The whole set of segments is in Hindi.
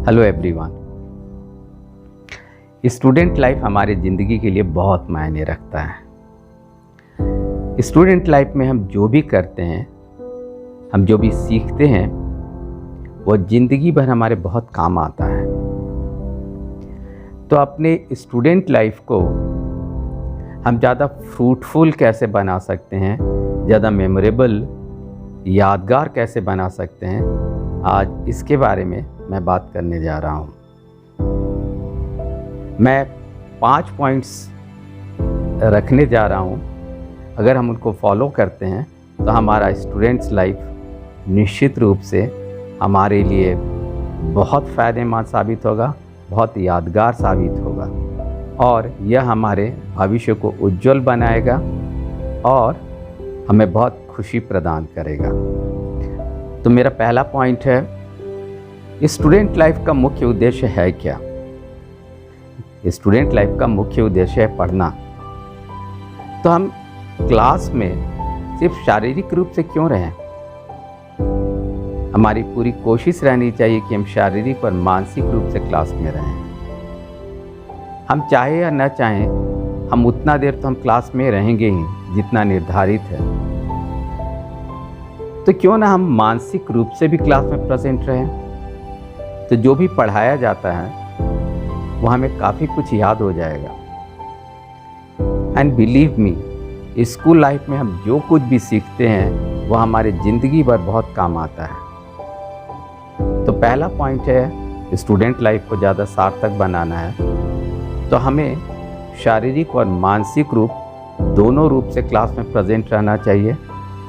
Hello everyone. स्टूडेंट लाइफ हमारी ज़िंदगी के लिए बहुत मायने रखता है। स्टूडेंट लाइफ में हम जो भी करते हैं, हम जो भी सीखते हैं, वो ज़िंदगी भर हमारे बहुत काम आता है। तो अपने स्टूडेंट लाइफ को हम ज़्यादा फ्रूटफुल कैसे बना सकते हैं, ज़्यादा मेमोरेबल, यादगार कैसे बना सकते हैं, आज इसके बारे में मैं बात करने जा रहा हूँ। मैं 5 पॉइंट्स रखने जा रहा हूँ। अगर हम उनको फॉलो करते हैं तो हमारा स्टूडेंट्स लाइफ निश्चित रूप से हमारे लिए बहुत फ़ायदेमंद साबित होगा, बहुत यादगार साबित होगा और यह हमारे भविष्य को उज्जवल बनाएगा और हमें बहुत खुशी प्रदान करेगा। तो मेरा पहला पॉइंट है, स्टूडेंट लाइफ का मुख्य उद्देश्य है क्या? स्टूडेंट लाइफ का मुख्य उद्देश्य है पढ़ना। तो हम क्लास में सिर्फ शारीरिक रूप से क्यों रहें? हमारी पूरी कोशिश रहनी चाहिए कि हम शारीरिक और मानसिक रूप से क्लास में रहें। हम चाहे या न चाहें, हम उतना देर तो हम क्लास में रहेंगे ही जितना निर्धारित है। तो क्यों ना हम मानसिक रूप से भी क्लास में प्रेजेंट रहें? तो जो भी पढ़ाया जाता है वो हमें काफ़ी कुछ याद हो जाएगा। And believe me, school life में हम जो कुछ भी सीखते हैं वो हमारी ज़िंदगी भर बहुत काम आता है। तो पहला पॉइंट है, स्टूडेंट लाइफ को ज़्यादा सार्थक बनाना है तो हमें शारीरिक और मानसिक रूप दोनों रूप से क्लास में प्रेजेंट रहना चाहिए,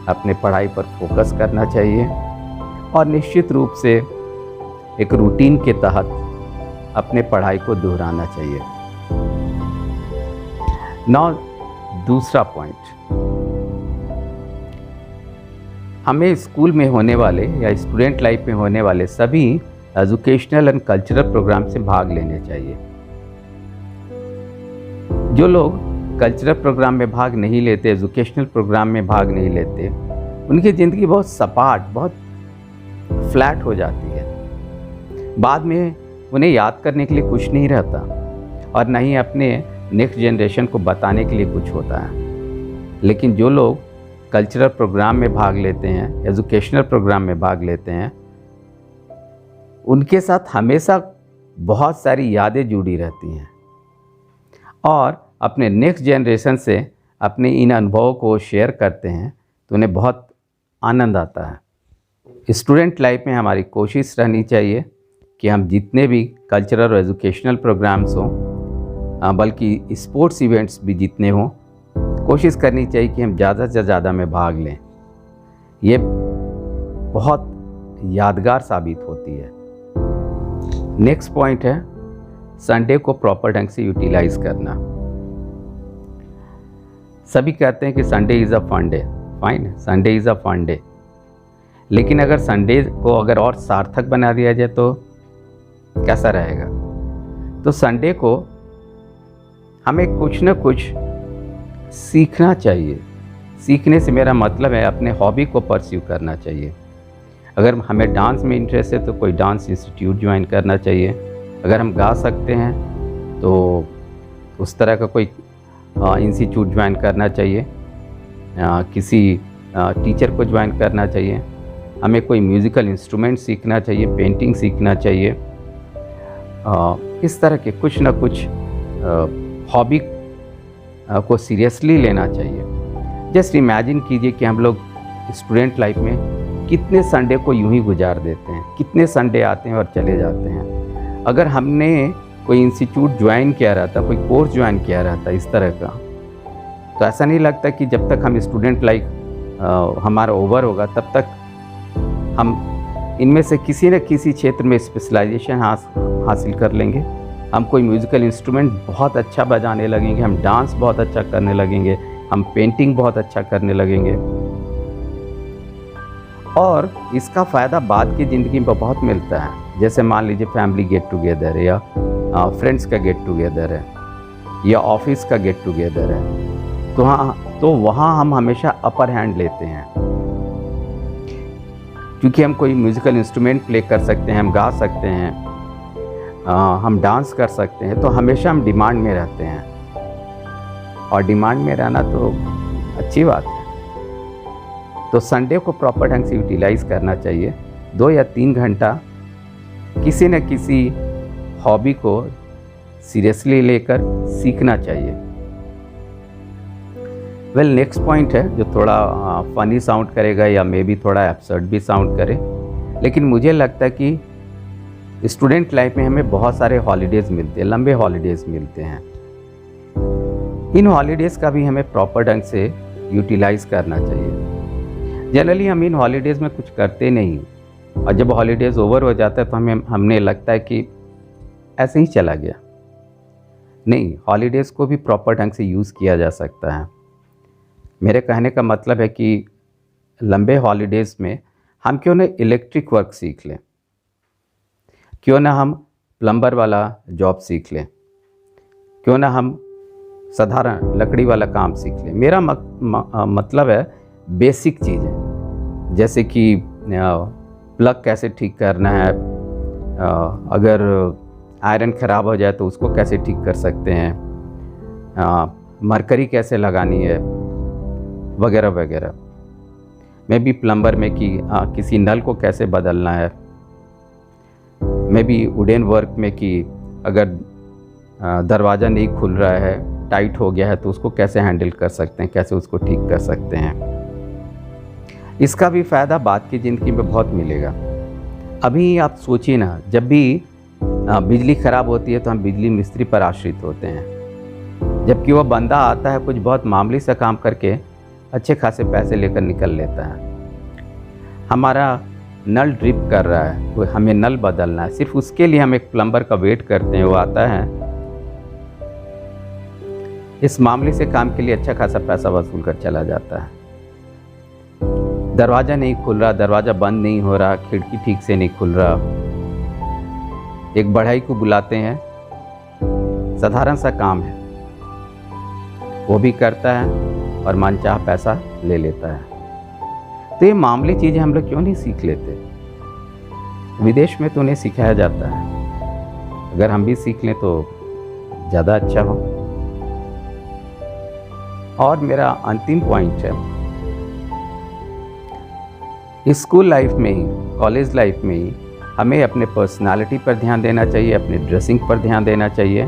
अपने पढ़ाई पर फोकस करना चाहिए और निश्चित रूप से एक रूटीन के तहत अपने पढ़ाई को दोहराना चाहिए। नाउ दूसरा पॉइंट, हमें स्कूल में होने वाले या स्टूडेंट लाइफ में होने वाले सभी एजुकेशनल एंड कल्चरल प्रोग्राम से भाग लेने चाहिए। जो लोग कल्चरल प्रोग्राम में भाग नहीं लेते, एजुकेशनल प्रोग्राम में भाग नहीं लेते, उनकी ज़िंदगी बहुत सपाट, बहुत फ्लैट हो जाती है। बाद में उन्हें याद करने के लिए कुछ नहीं रहता और न ही अपने नेक्स्ट जनरेशन को बताने के लिए कुछ होता है। लेकिन जो लोग कल्चरल प्रोग्राम में भाग लेते हैं, एजुकेशनल प्रोग्राम में भाग लेते हैं, उनके साथ हमेशा बहुत सारी यादें जुड़ी रहती हैं और अपने नेक्स्ट जनरेशन से अपने इन अनुभवों को शेयर करते हैं तो उन्हें बहुत आनंद आता है। स्टूडेंट लाइफ में हमारी कोशिश रहनी चाहिए कि हम जितने भी कल्चरल और एजुकेशनल प्रोग्राम्स हों, बल्कि स्पोर्ट्स इवेंट्स भी जितने हों, कोशिश करनी चाहिए कि हम ज़्यादा से ढंग में भाग लें। ये बहुत यादगार साबित होती है। नेक्स्ट पॉइंट है, संडे को प्रॉपर ढंग से यूटिलाइज करना। सभी कहते हैं कि Sunday is a fun day. Fine, Sunday is a fun day, लेकिन अगर संडे को अगर और सार्थक बना दिया जाए तो कैसा रहेगा? तो संडे को हमें कुछ न कुछ सीखना चाहिए। सीखने से मेरा मतलब है अपने हॉबी को परस्यू करना चाहिए। अगर हमें डांस में इंटरेस्ट है तो कोई डांस इंस्टीट्यूट ज्वाइन करना चाहिए। अगर हम गा सकते हैं तो उस तरह का कोई इंस्टीट्यूट ज्वाइन करना चाहिए, किसी टीचर को ज्वाइन करना चाहिए। हमें कोई म्यूज़िकल इंस्ट्रूमेंट सीखना चाहिए, पेंटिंग सीखना चाहिए। इस तरह के कुछ ना कुछ हॉबी को सीरियसली लेना चाहिए। जस्ट इमेजिन कीजिए कि हम लोग स्टूडेंट लाइफ में कितने संडे को यूं ही गुजार देते हैं, कितने संडे आते हैं और चले जाते हैं। अगर हमने कोई इंस्टीट्यूट ज्वाइन किया रहता, कोई कोर्स ज्वाइन किया रहता इस तरह का, तो ऐसा नहीं लगता कि जब तक हम स्टूडेंट लाइफ हमारा ओवर होगा तब तक हम इनमें से किसी न किसी क्षेत्र में स्पेशलाइजेशन हासिल कर लेंगे। हम कोई म्यूज़िकल इंस्ट्रूमेंट बहुत अच्छा बजाने लगेंगे, हम डांस बहुत अच्छा करने लगेंगे, हम पेंटिंग बहुत अच्छा करने लगेंगे और इसका फ़ायदा बाद की ज़िंदगी में बहुत मिलता है। जैसे मान लीजिए फैमिली गेट टुगेदर है या फ्रेंड्स का गेट टुगेदर है या ऑफिस का गेट टुगेदर है, तो वहाँ हम हमेशा अपर हैंड लेते हैं क्योंकि हम कोई म्यूज़िकल इंस्ट्रूमेंट प्ले कर सकते हैं, हम गा सकते हैं, हम डांस कर सकते हैं, तो हमेशा हम डिमांड में रहते हैं, और डिमांड में रहना तो अच्छी बात है। तो संडे को प्रॉपर ढंग से यूटिलाइज़ करना चाहिए। 2 या 3 घंटा किसी न किसी हॉबी को सीरियसली लेकर सीखना चाहिए। नेक्स्ट पॉइंट है जो थोड़ा फनी साउंड करेगा या मे बी थोड़ा एब्सर्ड भी साउंड करे, लेकिन मुझे लगता है कि स्टूडेंट लाइफ में हमें बहुत सारे हॉलीडेज़ मिलते हैं, लंबे हॉलीडेज़ मिलते हैं। इन हॉलीडेज़ का भी हमें प्रॉपर ढंग से यूटिलाइज़ करना चाहिए। जनरली हम इन हॉलीडेज़ में कुछ करते नहीं, और जब हॉलीडेज़ ओवर हो जाता है तो हमने लगता है कि ऐसे ही चला गया। नहीं, हॉलीडेज़ को भी प्रॉपर ढंग से यूज़ किया जा सकता है। मेरे कहने का मतलब है कि लंबे हॉलीडेज़ में हम क्यों ना इलेक्ट्रिक वर्क सीख लें, क्यों ना हम प्लम्बर वाला जॉब सीख लें, क्यों ना हम साधारण लकड़ी वाला काम सीख लें। मेरा मतलब है बेसिक चीज़ें, जैसे कि प्लग कैसे ठीक करना है, अगर आयरन ख़राब हो जाए तो उसको कैसे ठीक कर सकते हैं, मरकरी कैसे लगानी है, वगैरह वगैरह। मैं भी प्लम्बर में कि किसी नल को कैसे बदलना है, मैं भी वुडन वर्क में कि अगर दरवाज़ा नहीं खुल रहा है, टाइट हो गया है, तो उसको कैसे हैंडल कर सकते हैं, कैसे उसको ठीक कर सकते हैं। इसका भी फ़ायदा बाद की ज़िंदगी में बहुत मिलेगा। अभी आप सोचिए ना, जब भी बिजली ख़राब होती है तो हम बिजली मिस्त्री पर आश्रित होते हैं, जबकि वह बंदा आता है कुछ बहुत मामूली सा काम करके अच्छे खासे पैसे लेकर निकल लेता है। हमारा नल ड्रिप कर रहा है, वो हमें नल बदलना है, सिर्फ उसके लिए हम एक प्लम्बर का वेट करते हैं, वो आता है, इस मामले से काम के लिए अच्छा खासा पैसा वसूल कर चला जाता है। दरवाज़ा नहीं खुल रहा, दरवाज़ा बंद नहीं हो रहा, खिड़की ठीक से नहीं खुल रहा, एक बढ़ई को बुलाते हैं, साधारण सा काम है, वो भी करता है और मनचाहा पैसा ले लेता है। तो ये मामूली चीज़ें हम लोग क्यों नहीं सीख लेते? विदेश में तो उन्हें सिखाया जाता है, अगर हम भी सीख लें तो ज़्यादा अच्छा हो। और मेरा अंतिम पॉइंट है, स्कूल लाइफ में ही, कॉलेज लाइफ में ही हमें अपने पर्सनालिटी पर ध्यान देना चाहिए, अपने ड्रेसिंग पर ध्यान देना चाहिए,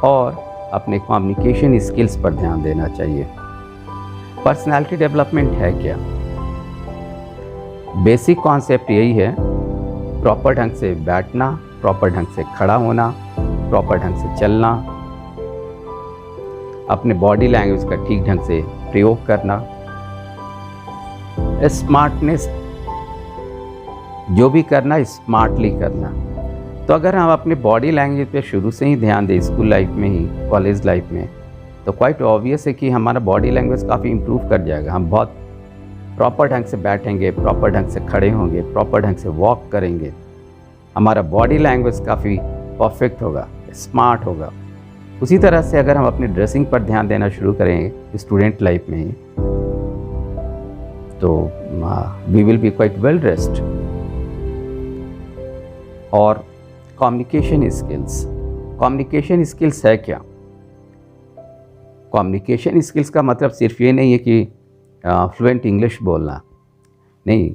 और अपने कम्युनिकेशन स्किल्स पर ध्यान देना चाहिए। पर्सनालिटी डेवलपमेंट है क्या? बेसिक कॉन्सेप्ट यही है, प्रॉपर ढंग से बैठना, प्रॉपर ढंग से खड़ा होना, प्रॉपर ढंग से चलना, अपने बॉडी लैंग्वेज का ठीक ढंग से प्रयोग करना, स्मार्टनेस, जो भी करना स्मार्टली करना। तो अगर हम अपने बॉडी लैंग्वेज पे शुरू से ही ध्यान दें, स्कूल लाइफ में ही, कॉलेज लाइफ में, तो क्वाइट ऑब्वियस है कि हमारा बॉडी लैंग्वेज काफ़ी इम्प्रूव कर जाएगा। हम बहुत प्रॉपर ढंग से बैठेंगे, प्रॉपर ढंग से खड़े होंगे, प्रॉपर ढंग से वॉक करेंगे, हमारा बॉडी लैंग्वेज काफ़ी परफेक्ट होगा, स्मार्ट होगा। उसी तरह से अगर हम अपनी ड्रेसिंग पर ध्यान देना शुरू करेंगे स्टूडेंट लाइफ में ही, तो we will be quite well dressed. और कम्युनिकेशन स्किल्स, कम्युनिकेशन स्किल्स है क्या? कम्युनिकेशन स्किल्स का मतलब सिर्फ ये नहीं है कि फ्लुएंट इंग्लिश बोलना, नहीं।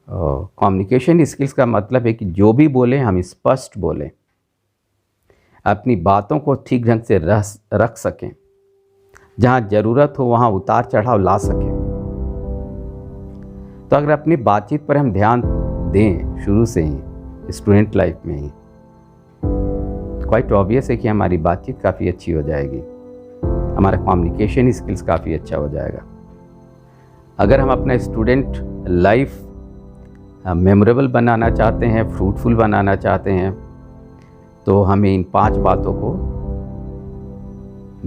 कम्युनिकेशन स्किल्स का मतलब है कि जो भी बोलें हम स्पष्ट बोलें, अपनी बातों को ठीक ढंग से रख सकें, जहाँ ज़रूरत हो वहाँ उतार चढ़ाव ला सकें। तो अगर अपनी बातचीत पर हम ध्यान दें शुरू से ही स्टूडेंट लाइफ में ही, क्वाइट ऑब्वियस है कि हमारी बातचीत काफ़ी अच्छी हो जाएगी, हमारा कम्युनिकेशन स्किल्स काफ़ी अच्छा हो जाएगा। अगर हम अपना स्टूडेंट लाइफ मेमोरेबल बनाना चाहते हैं, फ्रूटफुल बनाना चाहते हैं, तो हमें इन 5 बातों को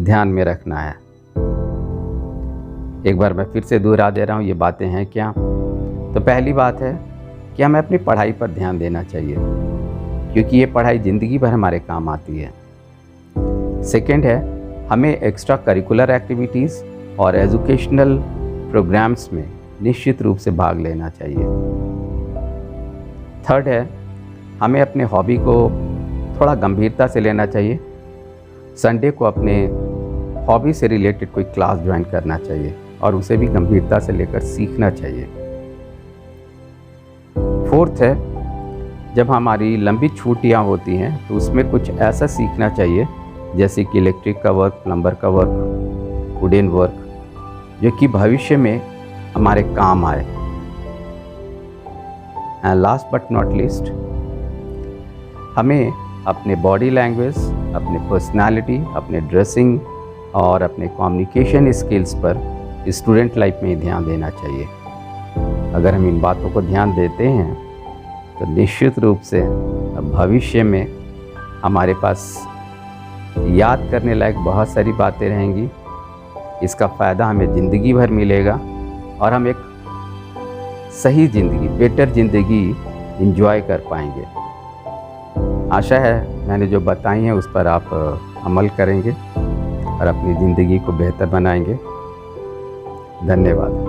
ध्यान में रखना है। एक बार मैं फिर से दोहरा दे रहा हूँ, ये बातें हैं क्या? तो पहली बात है कि हमें अपनी पढ़ाई पर ध्यान देना चाहिए, क्योंकि ये पढ़ाई ज़िंदगी भर हमारे काम आती है। सेकंड है, हमें एक्स्ट्रा करिकुलर एक्टिविटीज़ और एजुकेशनल प्रोग्राम्स में निश्चित रूप से भाग लेना चाहिए। थर्ड है, हमें अपने हॉबी को थोड़ा गंभीरता से लेना चाहिए। संडे को अपने हॉबी से रिलेटेड कोई क्लास ज्वाइन करना चाहिए और उसे भी गंभीरता से लेकर सीखना चाहिए। फोर्थ है, जब हमारी लंबी छुट्टियां होती हैं तो उसमें कुछ ऐसा सीखना चाहिए जैसे कि इलेक्ट्रिक का वर्क, प्लम्बर का वर्क, वुडन वर्क, जो कि भविष्य में हमारे काम आए। And last but not least, हमें अपने बॉडी लैंग्वेज, अपने पर्सनालिटी, अपने ड्रेसिंग और अपने कम्युनिकेशन स्किल्स पर स्टूडेंट लाइफ में ध्यान देना चाहिए। अगर हम इन बातों को ध्यान देते हैं तो निश्चित रूप से भविष्य में हमारे पास याद करने लायक बहुत सारी बातें रहेंगी। इसका फ़ायदा हमें ज़िंदगी भर मिलेगा और हम एक सही ज़िंदगी, बेटर ज़िंदगी एंजॉय कर पाएंगे। आशा है मैंने जो बताई हैं उस पर आप अमल करेंगे और अपनी ज़िंदगी को बेहतर बनाएंगे। धन्यवाद।